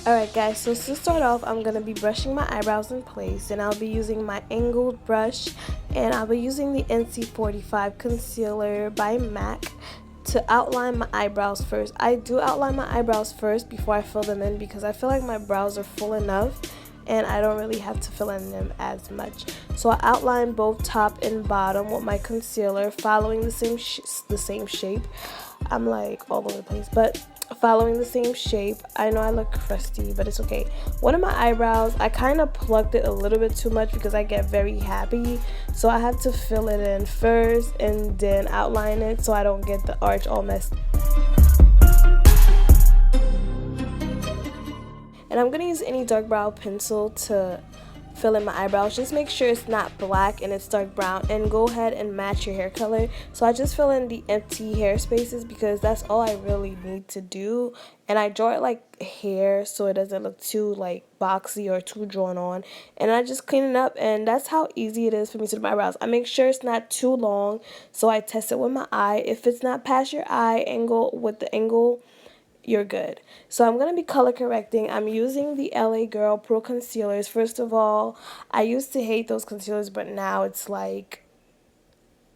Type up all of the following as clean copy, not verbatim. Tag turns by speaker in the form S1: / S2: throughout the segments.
S1: Alright guys, so to start off, I'm going to be brushing my eyebrows in place, and I'll be using my angled brush, and I'll be using the NC45 concealer by MAC to outline my eyebrows first. I do outline my eyebrows first before I fill them in because I feel like my brows are full enough and I don't really have to fill in them as much. So I outline both top and bottom with my concealer, following the same shape. I'm like all over the place, but following the same shape. I know I look crusty, but it's okay. One of my eyebrows, I kind of plucked it a little bit too much because I get very happy, so I have to fill it in first and then outline it so I don't get the arch all messed up. And I'm gonna use any dark brow pencil to fill in my eyebrows. Just make sure it's not black and it's dark brown, and go ahead and match your hair color. So I just fill in the empty hair spaces because that's all I really need to do, and I draw it like hair so it doesn't look too like boxy or too drawn on, and I just clean it up. And that's how easy it is for me to do my eyebrows. I make sure it's not too long, so I test it with my eye. If it's not past your eye angle, with the angle, you're good. So I'm going to be color correcting. I'm using the LA Girl Pro Concealers. First of all, I used to hate those concealers, but now it's like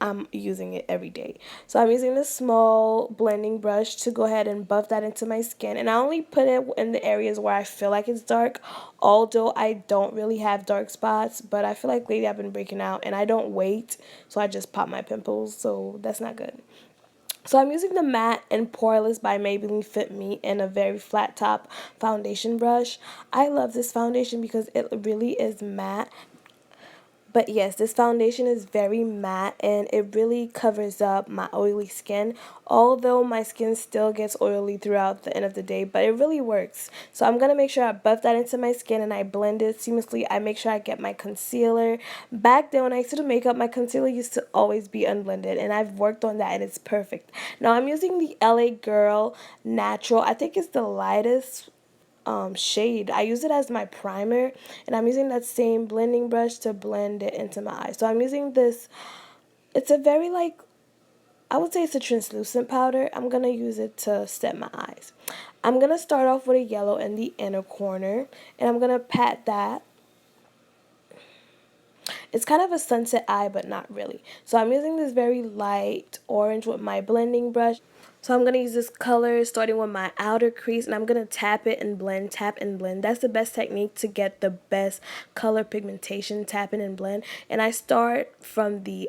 S1: I'm using it every day. So I'm using this small blending brush to go ahead and buff that into my skin. And I only put it in the areas where I feel like it's dark, although I don't really have dark spots. But I feel like lately I've been breaking out and I don't wait, so I just pop my pimples, so that's not good. So I'm using the Matte and Poreless by Maybelline Fit Me in a very flat top foundation brush. I love this foundation because it really is matte. But yes, this foundation is very matte and it really covers up my oily skin. Although my skin still gets oily throughout the end of the day, but it really works. So I'm going to make sure I buff that into my skin and I blend it seamlessly. I make sure I get my concealer. Back then when I used to do makeup, my concealer used to always be unblended, and I've worked on that and it's perfect. Now I'm using the LA Girl Natural. I think it's the lightest shade. I use it as my primer, and I'm using that same blending brush to blend it into my eyes. So I'm using this, it's a very like, I would say it's a translucent powder. I'm going to use it to set my eyes. I'm going to start off with a yellow in the inner corner, and I'm going to pat that. It's kind of a sunset eye, but not really. So I'm using this very light orange with my blending brush. So I'm going to use this color starting with my outer crease, and I'm going to tap it and blend, tap and blend. That's the best technique to get the best color pigmentation, tapping and blend. And I start from the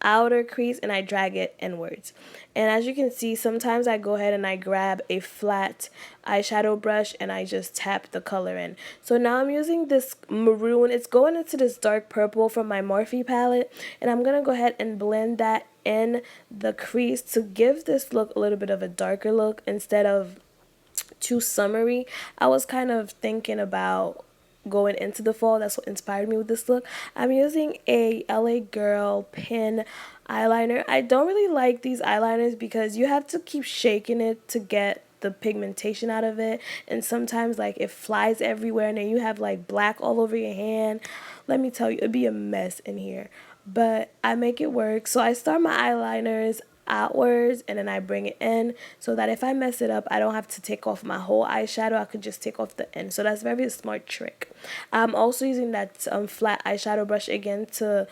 S1: outer crease and I drag it inwards. And as you can see, sometimes I go ahead and I grab a flat eyeshadow brush and I just tap the color in. So now I'm using this maroon. It's going into this dark purple from my Morphe palette, and I'm going to go ahead and blend that in the crease to give this look a little bit of a darker look instead of too summery. I was kind of thinking about going into the fall. That's what inspired me with this look. I'm using a LA Girl pen eyeliner. I don't really like these eyeliners because you have to keep shaking it to get the pigmentation out of it, and sometimes like it flies everywhere and then you have like black all over your hand. Let me tell you, it'd be a mess in here, but I make it work. So I start my eyeliners outwards and then I bring it in so that if I mess it up, I don't have to take off my whole eyeshadow. I could just take off the end. So that's a very smart trick. I'm also using that flat eyeshadow brush again to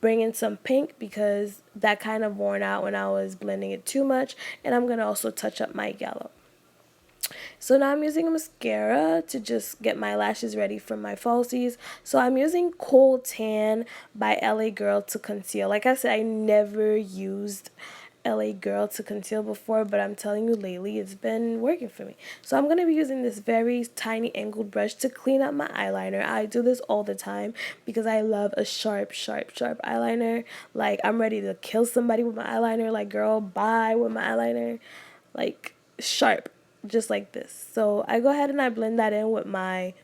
S1: bring in some pink because that kind of worn out when I was blending it too much, and I'm going to also touch up my yellow. So now I'm using a mascara to just get my lashes ready for my falsies. So I'm using Cool Tan by LA Girl to conceal. Like I said, I never used LA Girl to conceal before, but I'm telling you, lately it's been working for me. So I'm going to be using this very tiny angled brush to clean up my eyeliner. I do this all the time because I love a sharp eyeliner. Like, I'm ready to kill somebody with my eyeliner. Like, girl, bye with my eyeliner. Like, sharp, just like this. So I go ahead and I blend that in with my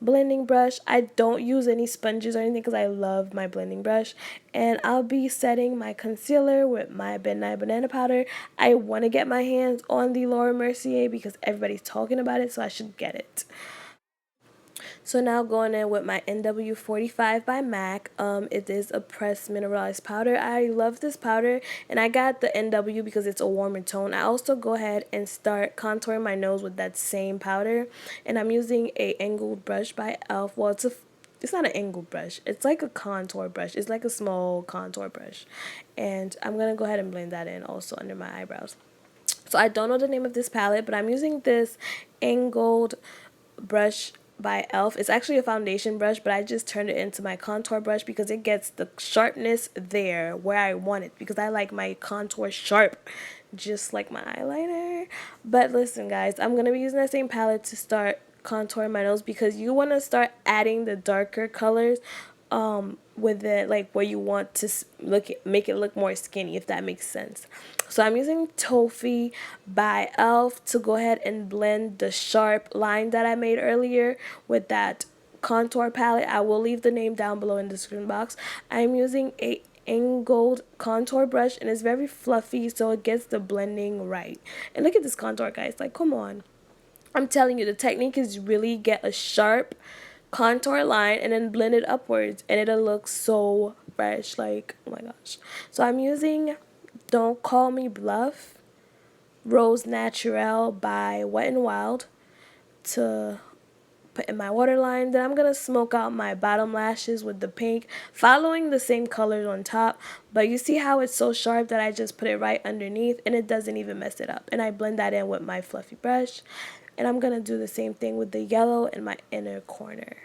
S1: blending brush. I don't use any sponges or anything because I love my blending brush. And I'll be setting my concealer with my Midnight Banana Powder. I want to get my hands on the Laura Mercier because everybody's talking about it, so I should get it. So now going in with my NW45 by MAC. It is a pressed mineralized powder. I love this powder, and I got the NW because it's a warmer tone. I also go ahead and start contouring my nose with that same powder, and I'm using a angled brush by e.l.f. Well, it's not an angled brush. It's like a contour brush. It's like a small contour brush, and I'm gonna go ahead and blend that in also under my eyebrows. So I don't know the name of this palette, but I'm using this angled brush by e.l.f. It's actually a foundation brush, but I just turned it into my contour brush because it gets the sharpness there where I want it, because I like my contour sharp just like my eyeliner. But listen guys, I'm going to be using that same palette to start contouring my nose, because you want to start adding the darker colors with it, like where you want to make it look more skinny, if that makes sense. So I'm using Toffee by e.l.f. to go ahead and blend the sharp line that I made earlier with that contour palette. I will leave the name down below in the description box. I'm using a angled contour brush, and it's very fluffy, so it gets the blending right. And look at this contour, guys, like come on. I'm telling you, the technique is really get a sharp contour line and then blend it upwards, and it'll look so fresh, like oh my gosh. So I'm using Don't Call Me Bluff Rose Naturel by Wet n Wild to put in my waterline. Then I'm gonna smoke out my bottom lashes with the pink, following the same colors on top, but you see how it's so sharp that I just put it right underneath and it doesn't even mess it up. And I blend that in with my fluffy brush, and I'm gonna do the same thing with the yellow in my inner corner.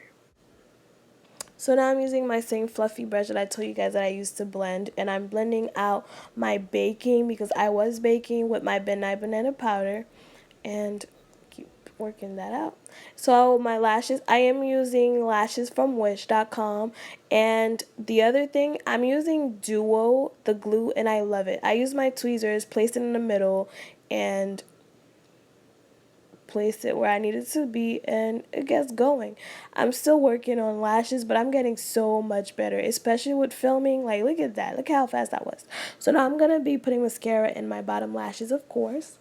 S1: So now I'm using my same fluffy brush that I told you guys that I used to blend, and I'm blending out my baking, because I was baking with my Benai Banana powder, and keep working that out. So my lashes, I am using lashes from wish.com, and the other thing, I'm using Duo, the glue, and I love it. I use my tweezers, place it in the middle, and place it where I need it to be, and it gets going. I'm still working on lashes, but I'm getting so much better, especially with filming. Like look at that, look how fast that was. So now I'm gonna be putting mascara in my bottom lashes, of course.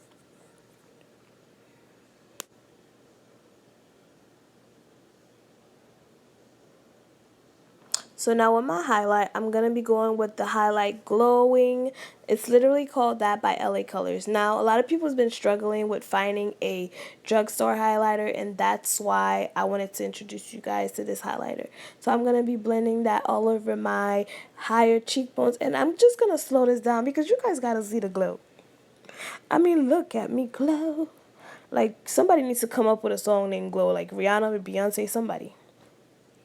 S1: So now with my highlight, I'm going to be going with the highlight glowing. It's literally called that by LA Colors. Now, a lot of people have been struggling with finding a drugstore highlighter, and that's why I wanted to introduce you guys to this highlighter. So I'm going to be blending that all over my higher cheekbones, and I'm just going to slow this down because you guys got to see the glow. I mean, look at me glow. Like, somebody needs to come up with a song named Glow, like Rihanna or Beyonce, somebody.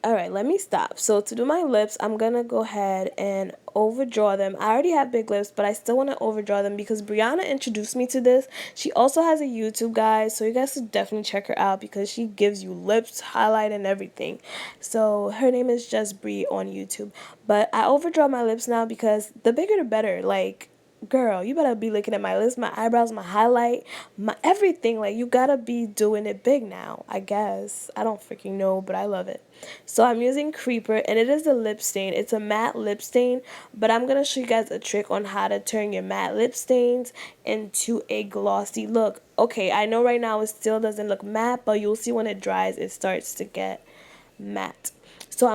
S1: Alright, let me stop. So to do my lips, I'm going to go ahead and overdraw them. I already have big lips, but I still want to overdraw them because Brianna introduced me to this. She also has a YouTube, guys, so you guys should definitely check her out because she gives you lips, highlight, and everything. So her name is Just Brie on YouTube. But I overdraw my lips now because the bigger the better. Like, girl, you better be looking at my lips, my eyebrows, my highlight, my everything. Like, you gotta be doing it big now, I guess. I don't freaking know, but I love it. So I'm using Creeper, and it is a lip stain. It's a matte lip stain, but I'm gonna show you guys a trick on how to turn your matte lip stains into a glossy look. Okay, I know right now it still doesn't look matte, but you'll see when it dries, it starts to get matte. So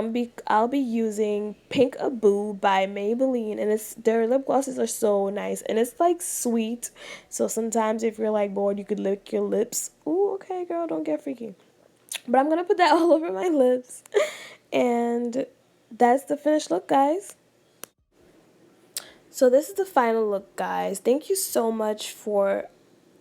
S1: I'll be using Pink Aboo by Maybelline, and their lip glosses are so nice, and it's like sweet. So sometimes if you're like bored, you could lick your lips. Ooh, okay, girl, don't get freaky. But I'm gonna put that all over my lips, and that's the finished look, guys. So this is the final look, guys. Thank you so much for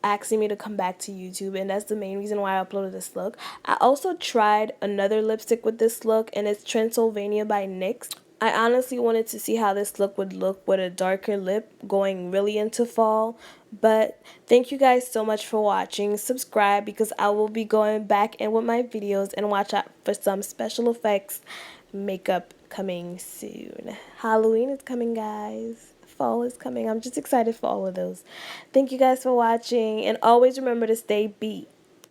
S1: asking me to come back to YouTube, and that's the main reason why I uploaded this look. I also tried another lipstick with this look, and it's Transylvania by NYX. I honestly wanted to see how this look would look with a darker lip going really into fall. But thank you guys so much for watching. Subscribe because I will be going back in with my videos, and watch out for some special effects makeup coming soon. Halloween is coming, guys. Fall is coming. I'm just excited for all of those. Thank you guys for watching, and always remember to stay beat.